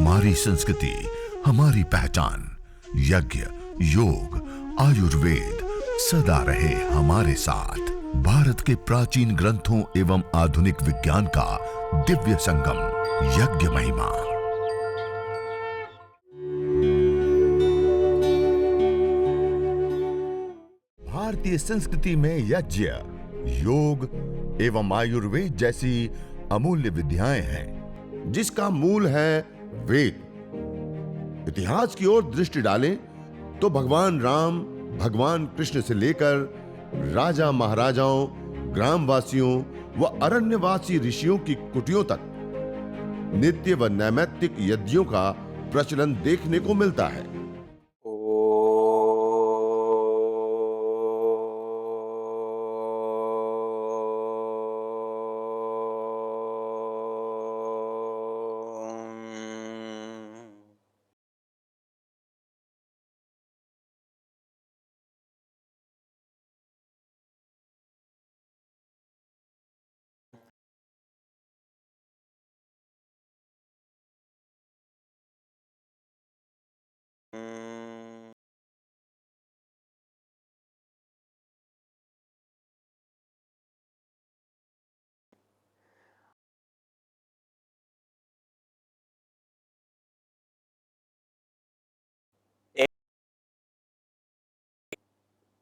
हमारी संस्कृति, हमारी पहचान। यज्ञ, योग, आयुर्वेद सदा रहे हमारे साथ। भारत के प्राचीन ग्रंथों एवं आधुनिक विज्ञान का दिव्य संगम, यज्ञ महिमा। भारतीय संस्कृति में यज्ञ, योग एवं आयुर्वेद जैसी अमूल्य विद्याएं हैं, जिसका मूल है वेद। इतिहास की ओर दृष्टि डालें तो भगवान राम, भगवान कृष्ण से लेकर राजा महाराजाओं, ग्रामवासियों व अरण्यवासी ऋषियों की कुटियों तक नित्य व नैमित्तिक यज्ञों का प्रचलन देखने को मिलता है।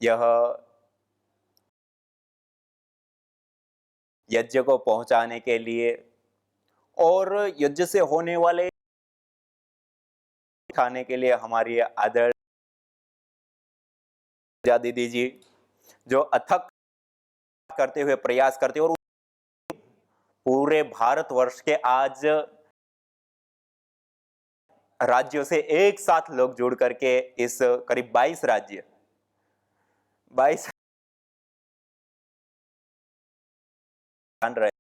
यह यज्ञ को पहुंचाने के लिए और यज्ञ से होने वाले खाने के लिए हमारी आदरणीय दीदी जी जो अथक करते हुए प्रयास करते और पूरे भारतवर्ष के आज राज्यों से एक साथ लोग जुड़ करके इस करीब 22 राज्य 22 जान रहे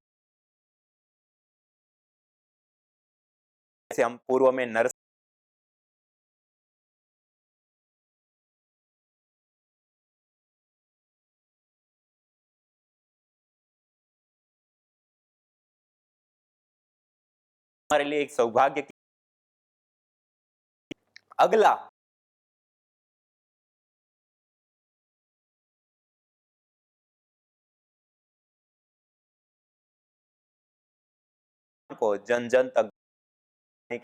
जैसे हम पूर्व में नर हमारे लिए एक सौभाग्य की अगला को जन जन तक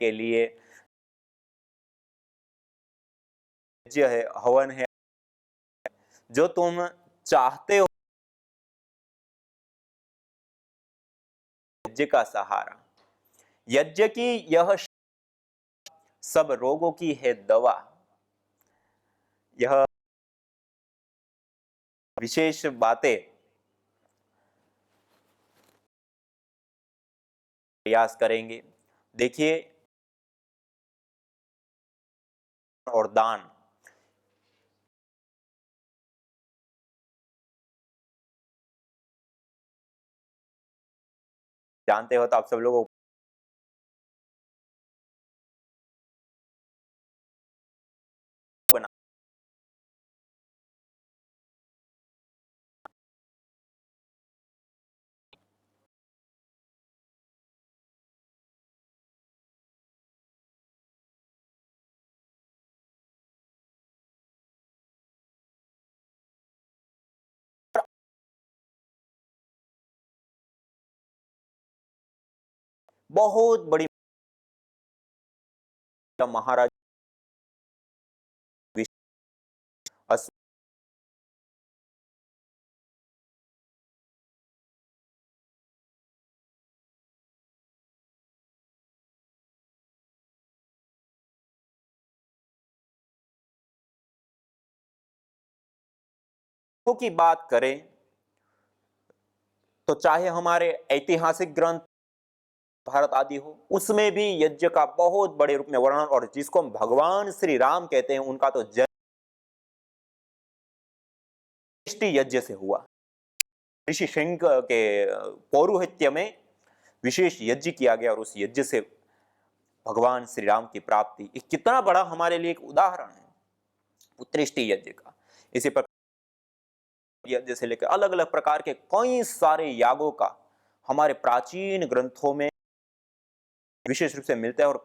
के लिए यज्ञ है, हवन है, जो तुम चाहते हो यज्ञ का सहारा। यज्ञ की यह सब रोगों की है दवा। यह विशेष बातें प्रयास करेंगे। देखिए और दान जानते हो तो आप सब लोगों को बहुत बड़ी महाराज की बात करें तो चाहे हमारे ऐतिहासिक ग्रंथ भारत आदि हो, उसमें भी यज्ञ का बहुत बड़े रूप में वर्णन, और जिसको हम भगवान श्री राम कहते हैं उनका तो यज्ञ से हुआ। ऋषि शृंग के पौरोहित्य में विशेष यज्ञ किया गया और उस यज्ञ से भगवान श्री राम की प्राप्ति। ये कितना बड़ा हमारे लिए एक उदाहरण है उत्तृष्टि यज्ञ का। इसी प्रकार यज्ञ से लेकर अलग अलग प्रकार के कई सारे यागों का हमारे प्राचीन ग्रंथों में विशेष रूप से मिलता है और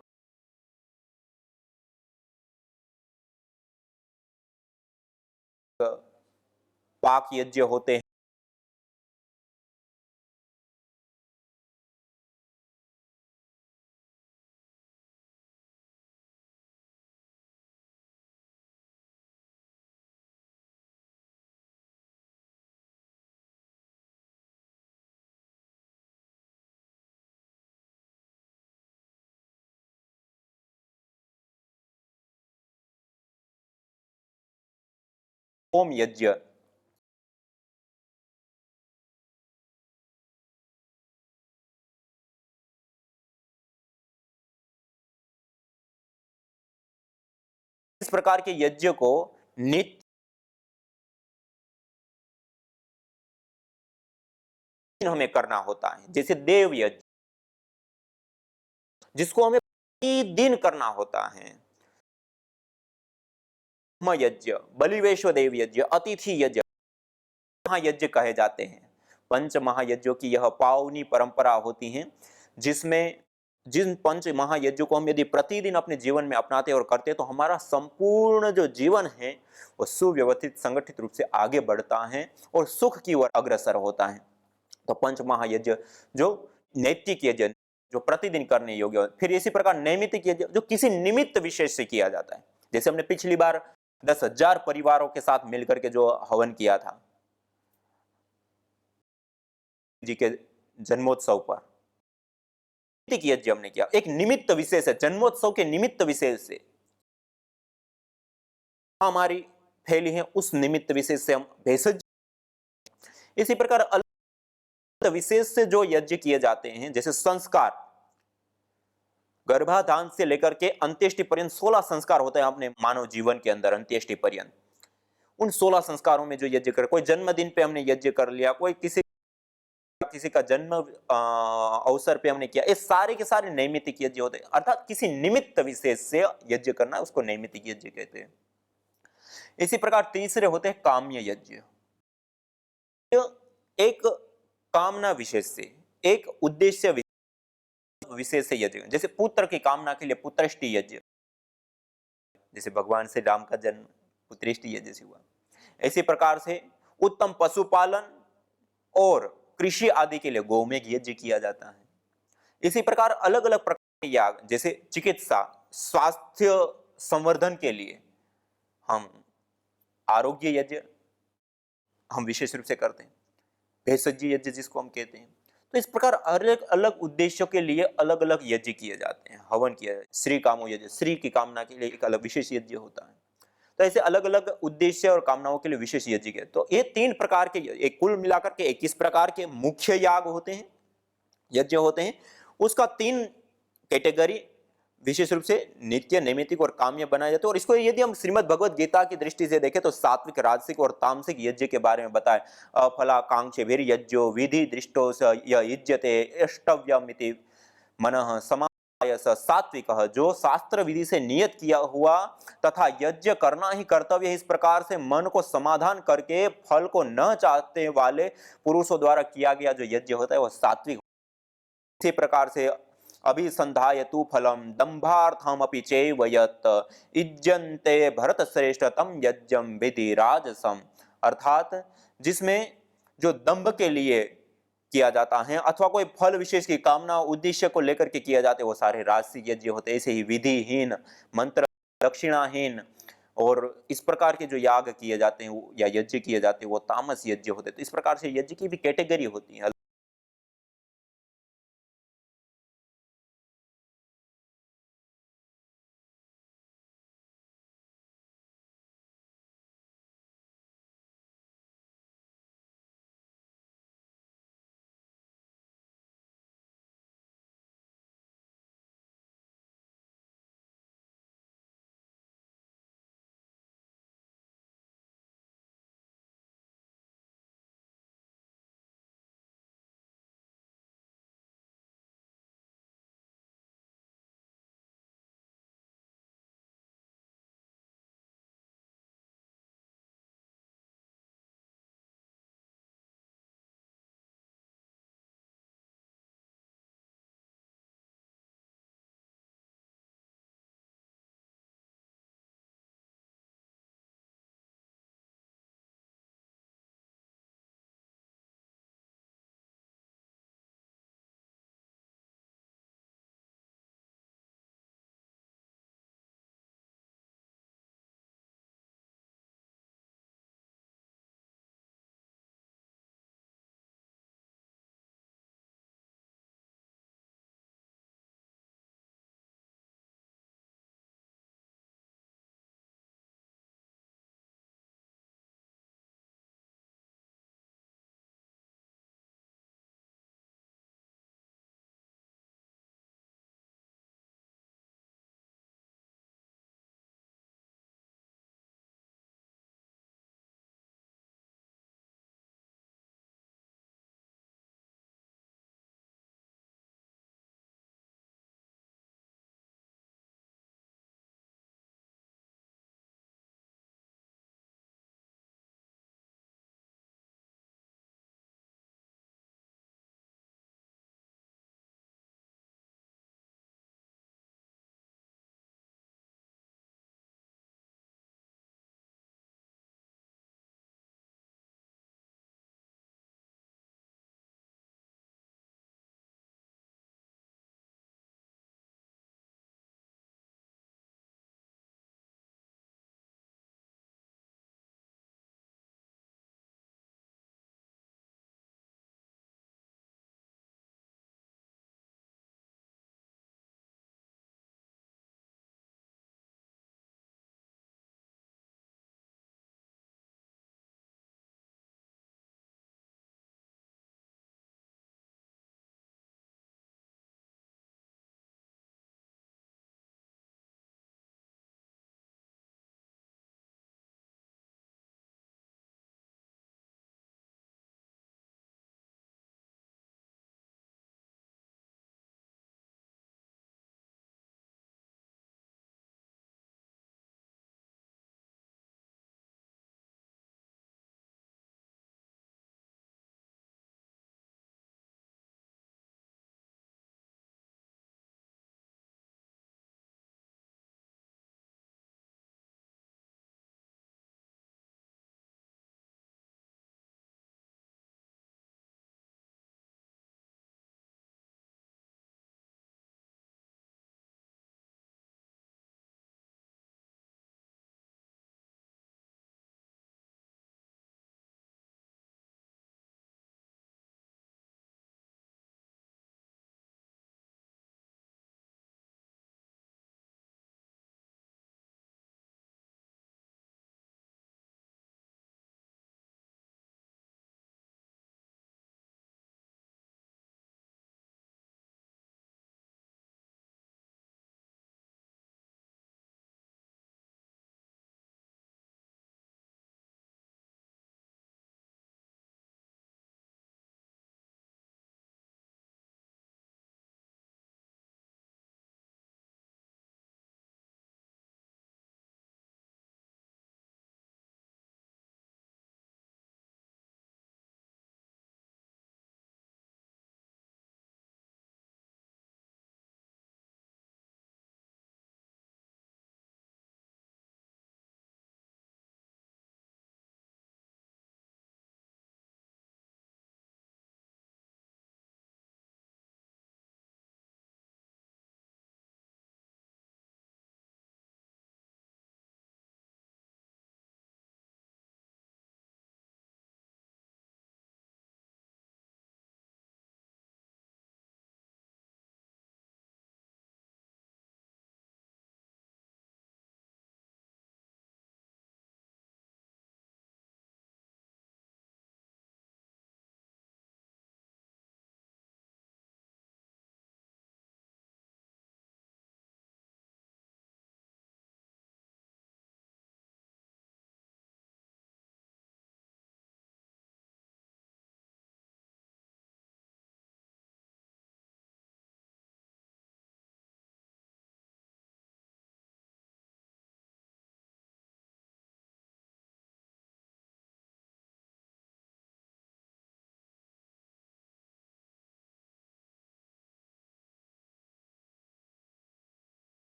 पाक यज्ञ होते हैं। होम यज्ञ, इस प्रकार के यज्ञ को नित्य हमें करना होता है। जैसे देव यज्ञ, जिसको हमें प्रतिदिन करना होता है। यज्ञ, बलि वैश्वदेव यज्ञ, अतिथि यज्ञ, महायज्ञ कहे जाते हैं। पंच महायज्ञों की यह पावनी परंपरा होती है, जिसमें जिन पंच महायज्ञों को हम यदि प्रतिदिन अपने जीवन में अपनाते और करते तो हमारा संपूर्ण जो जीवन है वो सुव्यवस्थित संगठित रूप से आगे बढ़ता है और सुख की ओर अग्रसर होता है। तो पंच महायज्ञ जो नैतिक यज्ञ जो प्रतिदिन करने योग्य हो, फिर इसी प्रकार नैमित्तिक यज्ञ जो किसी निमित्त विशेष से किया जाता है। जैसे हमने पिछली बार 10,000 परिवारों के साथ मिलकर के जो हवन किया था जी के जन्मोत्सव पर, नैतिक यज्ञ हमने किया, एक निमित्त विशेष है, जन्मोत्सव के निमित्त विशेष से हमारी फैली है, उस निमित्त विशेष से हम भेषज। इसी प्रकार अलग विशेष से जो यज्ञ किए जाते हैं, जैसे संस्कार, गर्भाधान से लेकर के अंत्येष्टि पर्यंत 16 संस्कार होते हैं अपने मानव जीवन के अंदर अंत्येष्टि पर्यंत। उन 16 संस्कारों में जो यज्ञ कर, कोई जन्मदिन पे हमने यज्ञ कर लिया, कोई किसी किसी का जन्म अवसर पे हमने किया, ये सारे के सारे नैमित्तिक यज्ञ होते हैं। अर्थात किसी निमित्त विशेष से यज्ञ करना उसको नैमित्तिक यज्ञ कहते हैं। इसी प्रकार तीसरे होते हैं काम्य यज्ञ, एक कामना विशेष से, एक उद्देश्य विशेष से यज्ञ, जैसे पुत्र की कामना के लिए पुत्रष्टि यज्ञ, जैसे भगवान श्री राम का जन्म पुत्रष्टि यज्ञ से हुआ। इसी प्रकार से उत्तम पशुपालन और कृषि आदि के लिए गोमेघ यज्ञ किया जाता है। इसी प्रकार अलग अलग प्रकार के याग, जैसे चिकित्सा स्वास्थ्य संवर्धन के लिए हम आरोग्य यज्ञ हम विशेष रूप से करते हैं, भेषज यज्ञ जिसको हम कहते हैं। तो इस प्रकार अलग अलग उद्देश्यों के लिए अलग अलग यज्ञ किए जाते हैं, हवन किया जाता है। श्री कामो यज्ञ, श्री की कामना के लिए एक अलग विशेष यज्ञ होता है। तो ऐसे अलग अलग उद्देश्य और कामनाओं के लिए विशेष यज्ञ के, तो ये 3 प्रकार के, एक कुल मिलाकर के 21 प्रकार के मुख्य याग होते हैं, यज्ञ होते हैं। उसका 3 कैटेगरी विशेष रूप से नित्य, नैमित्तिक और काम्य बनाए जाते हैं। और इसको यदि हम श्रीमद् भगवद गीता की दृष्टि से देखें तो सात्विक, राजसिक और तामसिक यज्ञ के बारे में बताए। अफलाकांक्षे वीर्यज्ञो विधि दृष्टो स युज्यते अष्टव्यमिति मनः समायस सात्विकः, जो शास्त्र विधि से नियत किया हुआ तथा यज्ञ करना ही कर्तव्य है, इस प्रकार से मन को समाधान करके फल को न चाहते वाले पुरुषों द्वारा किया गया जो यज्ञ होता है वह सात्विक। इसी प्रकार से अभिसंधायतु फलम दंभार्थमपि चैव यत् इज्जन्ते भरत श्रेष्ठ तम यज्ञम विधि राजसम, अर्थात जिसमें जो दंभ के लिए किया जाता है अथवा कोई फल विशेष की कामना उद्देश्य को लेकर के किया जाते हैं वो सारे राजसिक यज्ञ होते हैं। ऐसे ही विधिहीन, मंत्र दक्षिणाहीन और इस प्रकार के जो याग किए जाते हैं या यज्ञ किए जाते हैं वो तामस यज्ञ होते हैं। तो इस प्रकार से यज्ञ की भी कैटेगरी होती है।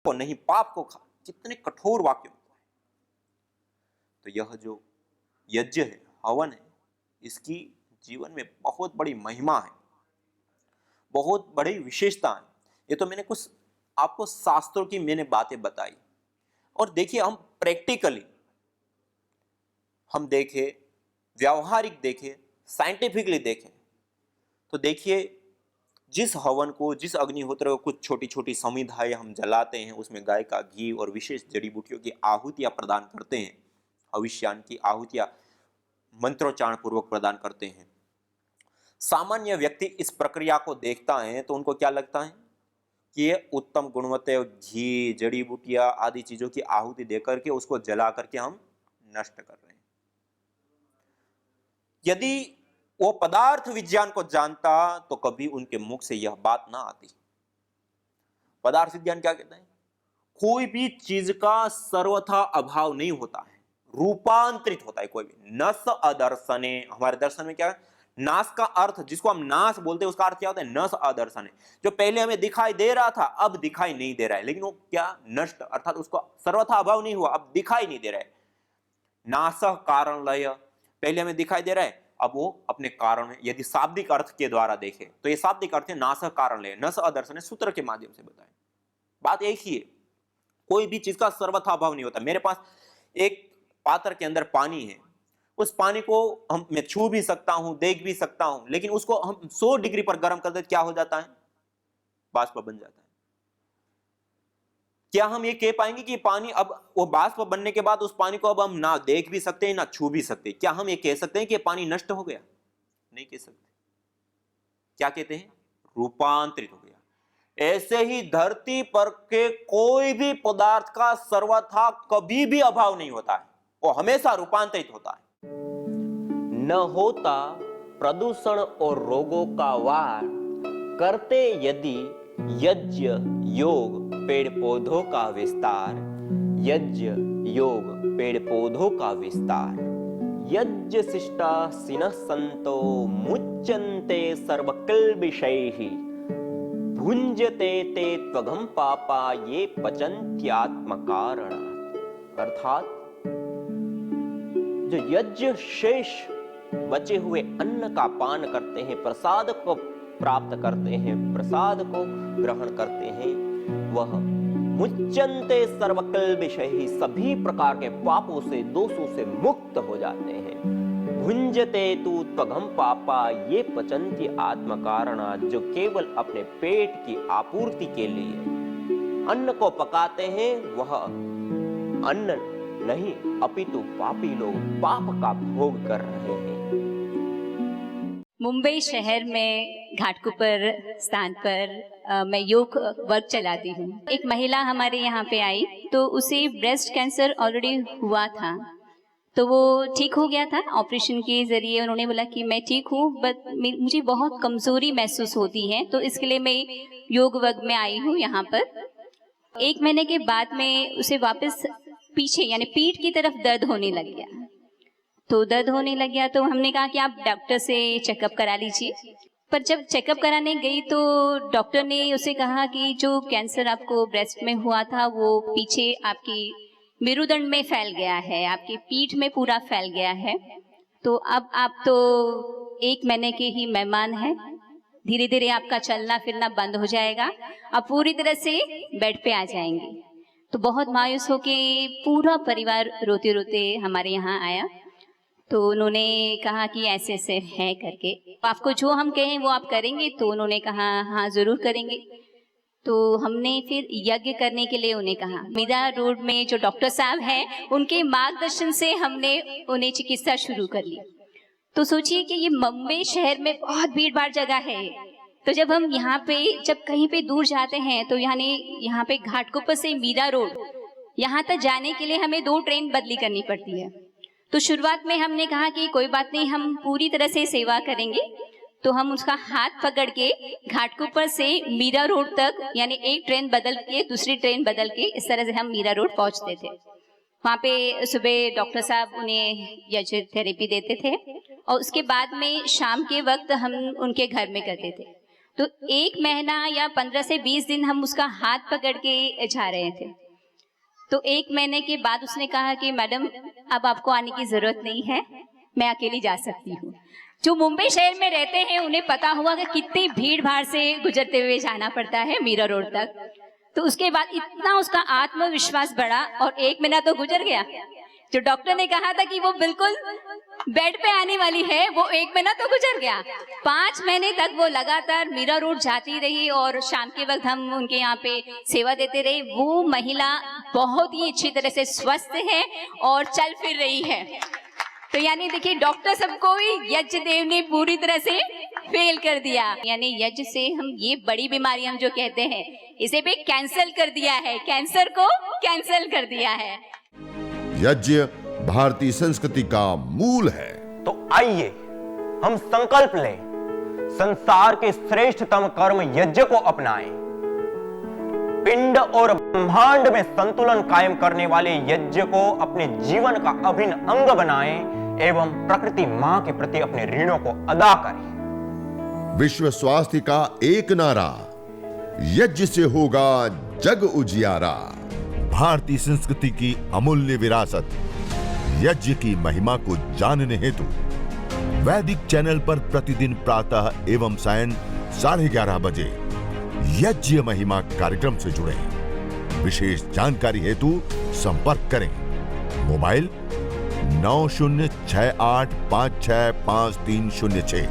को नहीं, पाप को खा, कितने कठोर वाक्यों को है। तो यह जो यज्ञ है, हवन है, इसकी जीवन में बहुत बड़ी महिमा है, बहुत बड़ी विशेषता है। ये तो मैंने कुछ आपको शास्त्रों की मैंने बातें बताई। और देखिए, हम प्रैक्टिकली हम देखें, व्यावहारिक देखें, साइंटिफिकली देखें, तो देखिए जिस हवन को, जिस अग्निहोत्र को कुछ छोटी छोटी समिधाएं हम जलाते हैं, उसमें गाय का घी और विशेष जड़ी बूटियों की आहुतियां प्रदान करते हैं, हविष्यान की आहुतियां मंत्रोच्चारण पूर्वक प्रदान करते हैं। सामान्य व्यक्ति इस प्रक्रिया को देखता है तो उनको क्या लगता है कि ये उत्तम गुणवत्ता घी, जड़ी बूटियां आदि चीजों की आहुति देकर के उसको जला करके हम नष्ट कर रहे हैं। यदि वो पदार्थ विज्ञान को जानता तो कभी उनके मुख से यह बात ना आती। पदार्थ विज्ञान क्या कहता है? कोई भी चीज का सर्वथा अभाव नहीं होता है, रूपांतरित होता है कोई भी। नस अदर्शने, हमारे दर्शन में क्या है? नाश का अर्थ, जिसको हम नाश बोलते हैं, उसका अर्थ क्या होता है? नस अदर्शने। जो पहले हमें दिखाई दे रहा था अब दिखाई नहीं दे रहा है, लेकिन वो क्या? नष्ट, अर्थात उसका सर्वथा अभाव नहीं हुआ, अब दिखाई नहीं दे रहा है। नाश कारण लय, पहले हमें दिखाई दे रहा है, अब वो अपने कारण है। यदि शाब्दिक अर्थ के द्वारा देखें तो ये शाब्दिक अर्थ है नाश कारण लय, नस अदर्शन, सूत्र के माध्यम से बताएं। बात एक ही है, कोई भी चीज का सर्वथा अभाव नहीं होता। मेरे पास एक पात्र के अंदर पानी है, उस पानी को मैं छू भी सकता हूं, देख भी सकता हूं, लेकिन उसको हम 100 डिग्री पर गर्म कर देते, क्या हो जाता है? बाष्प बन जाता है। क्या हम ये कह पाएंगे कि पानी, अब वो बाष्प बनने के बाद उस पानी को अब हम ना देख भी सकते हैं ना छू भी सकते? क्या हम ये कह सकते हैं कि पानी नष्ट हो गया? नहीं कह सकते। क्या कहते हैं? रूपांतरित हो गया। ऐसे ही धरती पर के कोई भी पदार्थ का सर्वथा कभी भी अभाव नहीं होता है, वो हमेशा रूपांतरित होता है। न होता प्रदूषण और रोगों का वार, करते यदि यज्ञ योग पेड़ पौधों का विस्तार, यज्ञ योग पेड़ पौधों का विस्तार। यज्ञ शिष्टा सिनः संतो मुच्यन्ते सर्वकिल्बिषैः, भुंजते ते त्वघं पापा ये पचन्त्यात्मकारणात्। अर्थात जो यज्ञ शेष बचे हुए अन्न का पान करते हैं, प्रसाद को प्राप्त करते हैं, प्रसाद को ग्रहण करते हैं, वह मुच्यन्ते सर्वकिल्बिषैः, सभी प्रकार के पापों से, दोषों से मुक्त हो जाते हैं। भुंजते तु त्वघं पापा ये पचन्ति आत्मकारणात्, जो केवल अपने पेट की आपूर्ति के लिए अन्न को पकाते हैं, वह अन्न नहीं अपितु पापी लोग पाप का भोग कर रहे हैं। मुंबई शहर में घाटकोपर स्थान पर मैं योग वर्क चलाती हूँ। एक महिला हमारे यहाँ पे आई तो उसे ब्रेस्ट कैंसर ऑलरेडी हुआ था, तो वो ठीक हो गया था ऑपरेशन के जरिए। उन्होंने बोला कि मैं ठीक हूँ, बट मुझे बहुत कमजोरी महसूस होती है, तो इसके लिए मैं योग वर्क में आई हूँ यहाँ पर। 1 महीने के बाद में उसे वापस पीछे यानी पीठ की तरफ दर्द होने लग गया। तो दर्द होने लग गया तो हमने कहा कि आप डॉक्टर से चेकअप करा लीजिए। पर जब चेकअप कराने गई तो डॉक्टर ने उसे कहा कि जो कैंसर आपको ब्रेस्ट में हुआ था वो पीछे आपकी मेरुदंड में फैल गया है, आपकी पीठ में पूरा फैल गया है, तो अब आप तो 1 महीने के ही मेहमान हैं, धीरे धीरे आपका चलना फिरना बंद हो जाएगा, आप पूरी तरह से बेड पे आ जाएंगे। तो बहुत मायूस होके पूरा परिवार रोते रोते हमारे यहाँ आया। तो उन्होंने कहा कि ऐसे ऐसे है करके, आपको जो हम कहें वो आप करेंगे? तो उन्होंने कहा हाँ जरूर करेंगे। तो हमने फिर यज्ञ करने के लिए उन्हें कहा। मीरा रोड में जो डॉक्टर साहब हैं उनके मार्गदर्शन से हमने उन्हें चिकित्सा शुरू कर ली। तो सोचिए कि ये मुंबई शहर में बहुत भीड़ भाड़ जगह है, तो जब हम यहाँ पे जब कहीं पे दूर जाते हैं तो यहाँ पे घाटकोपर से मीरा रोड यहाँ तक जाने के लिए हमें 2 ट्रेन बदली करनी पड़ती है। तो शुरुआत में हमने कहा कि कोई बात नहीं, हम पूरी तरह से सेवा करेंगे। तो हम उसका हाथ पकड़ के घाटकोपर से मीरा रोड तक यानी एक ट्रेन बदल के दूसरी ट्रेन बदल के इस तरह से हम मीरा रोड पहुंचते थे। वहाँ पे सुबह डॉक्टर साहब उन्हें यज्ञ थेरेपी देते थे और उसके बाद में शाम के वक्त हम उनके घर में करते थे। तो 1 महीना या 15 से 20 दिन हम उसका हाथ पकड़ के जा रहे थे। तो 1 महीने के बाद उसने कहा कि मैडम अब आपको आने की जरूरत नहीं है, मैं अकेली जा सकती हूँ। जो मुंबई शहर में रहते हैं उन्हें पता हुआ कि कितनी भीड़ भाड़ से गुजरते हुए जाना पड़ता है मीरा रोड तक। तो उसके बाद इतना उसका आत्मविश्वास बढ़ा और 1 महीना तो गुजर गया। जो डॉक्टर ने कहा था कि वो बिल्कुल बेड पे आने वाली है, वो 1 महीना तो गुजर गया। 5 महीने तक वो लगातार मीरा रोड जाती रही और शाम के वक्त हम उनके यहाँ पे सेवा देते रहे। वो महिला बहुत ही अच्छी तरह से स्वस्थ है और चल फिर रही है। तो यानी देखिए डॉक्टर सबको यज्ञ देव ने पूरी तरह से फेल कर दिया। यानी यज्ञ से हम ये बड़ी बीमारी हम जो कहते हैं इसे भी कैंसिल कर दिया है, कैंसर को कैंसिल कर दिया है। यज्ञ भारतीय संस्कृति का मूल है। तो आइए हम संकल्प लें, संसार के श्रेष्ठतम कर्म यज्ञ को अपनाएं। पिंड और ब्रह्मांड में संतुलन कायम करने वाले यज्ञ को अपने जीवन का अभिन्न अंग बनाएं एवं प्रकृति मां के प्रति अपने ऋणों को अदा करें। विश्व स्वास्थ्य का एक नारा, यज्ञ से होगा जग उजियारा। भारतीय संस्कृति की अमूल्य विरासत यज्ञ की महिमा को जानने हेतु वैदिक चैनल पर प्रतिदिन प्रातः एवं सायं 11:30 बजे यज्ञ महिमा कार्यक्रम से जुड़े। विशेष जानकारी हेतु संपर्क करें मोबाइल 9068565306।